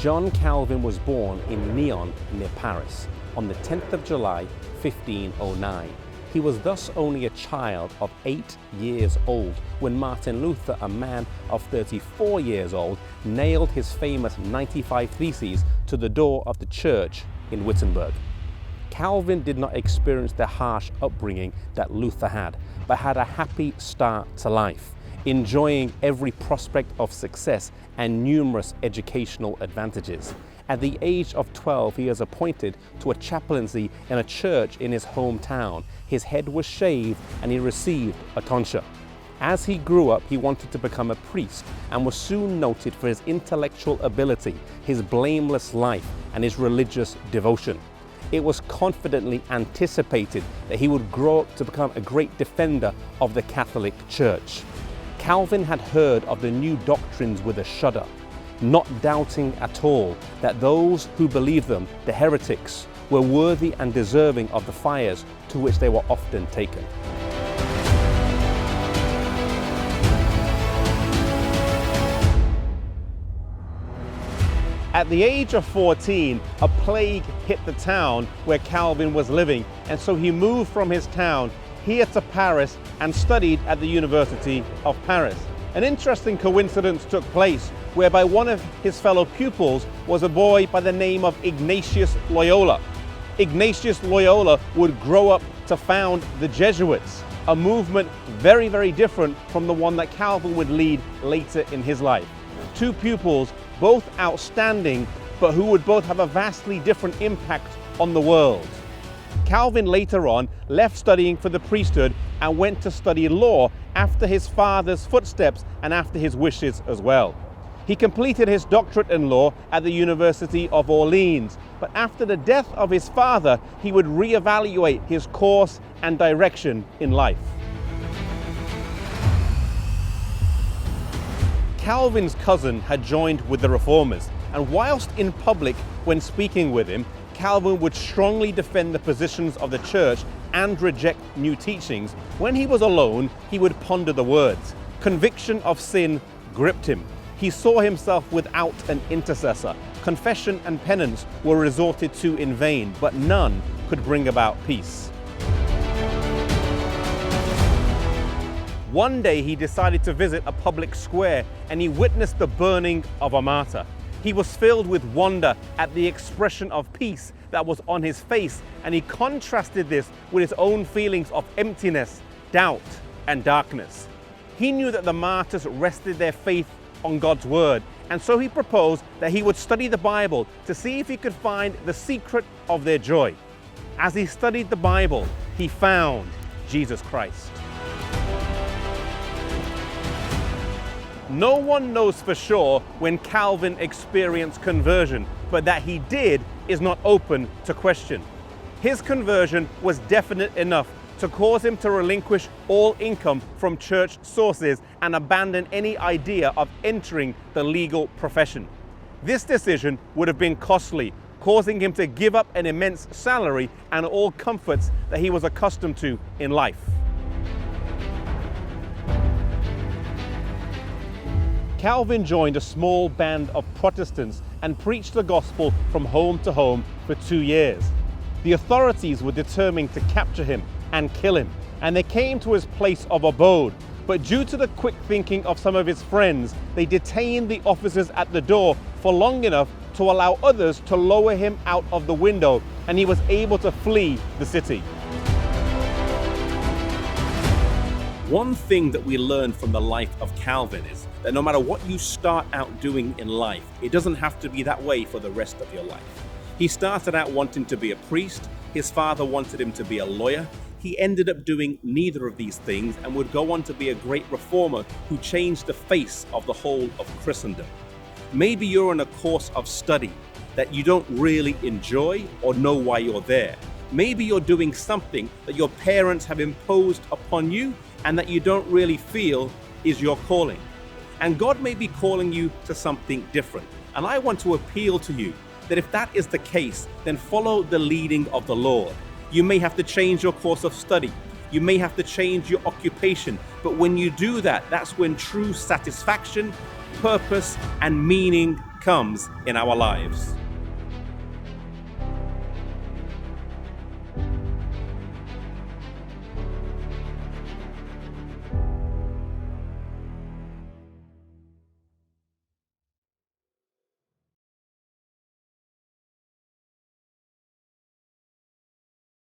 John Calvin was born in Nyon near Paris on the 10th of July, 1509. He was thus only a child of 8 years old when Martin Luther, a man of 34 years old, nailed his famous 95 Theses to the door of the church in Wittenberg. Calvin did not experience the harsh upbringing that Luther had, but had a happy start to life, enjoying every prospect of success and numerous educational advantages. At the age of 12, he was appointed to a chaplaincy in a church in his hometown. His head was shaved and he received a tonsure. As he grew up, he wanted to become a priest and was soon noted for his intellectual ability, his blameless life, and his religious devotion. It was confidently anticipated that he would grow up to become a great defender of the Catholic Church. Calvin had heard of the new doctrines with a shudder, not doubting at all that those who believed them, the heretics, were worthy and deserving of the fires to which they were often taken. At the age of 14, a plague hit the town where Calvin was living, and so he moved from his town here to Paris and studied at the University of Paris. An interesting coincidence took place whereby one of his fellow pupils was a boy by the name of Ignatius Loyola. Ignatius Loyola would grow up to found the Jesuits, a movement very, very different from the one that Calvin would lead later in his life. Two pupils, both outstanding, but who would both have a vastly different impact on the world. Calvin later on left studying for the priesthood and went to study law after his father's footsteps and after his wishes as well. He completed his doctorate in law at the University of Orleans, but after the death of his father, he would reevaluate his course and direction in life. Calvin's cousin had joined with the Reformers, and whilst in public when speaking with him, Calvin would strongly defend the positions of the church and reject new teachings. When he was alone, he would ponder the words. Conviction of sin gripped him. He saw himself without an intercessor. Confession and penance were resorted to in vain, but none could bring about peace. One day he decided to visit a public square and he witnessed the burning of a martyr. He was filled with wonder at the expression of peace that was on his face, and he contrasted this with his own feelings of emptiness, doubt, and darkness. He knew that the martyrs rested their faith on God's word, and so he proposed that he would study the Bible to see if he could find the secret of their joy. As he studied the Bible, he found Jesus Christ. No one knows for sure when Calvin experienced conversion, but that he did is not open to question. His conversion was definite enough to cause him to relinquish all income from church sources and abandon any idea of entering the legal profession. This decision would have been costly, causing him to give up an immense salary and all comforts that he was accustomed to in life. Calvin joined a small band of Protestants and preached the gospel from home to home for 2 years. The authorities were determined to capture him and kill him, and they came to his place of abode. But due to the quick thinking of some of his friends, they detained the officers at the door for long enough to allow others to lower him out of the window, and he was able to flee the city. One thing that we learned from the life of Calvin is that no matter what you start out doing in life, it doesn't have to be that way for the rest of your life. He started out wanting to be a priest. His father wanted him to be a lawyer. He ended up doing neither of these things and would go on to be a great reformer who changed the face of the whole of Christendom. Maybe you're on a course of study that you don't really enjoy or know why you're there. Maybe you're doing something that your parents have imposed upon you and that you don't really feel is your calling. And God may be calling you to something different. And I want to appeal to you that if that is the case, then follow the leading of the Lord. You may have to change your course of study. You may have to change your occupation. But when you do that, that's when true satisfaction, purpose, and meaning comes in our lives.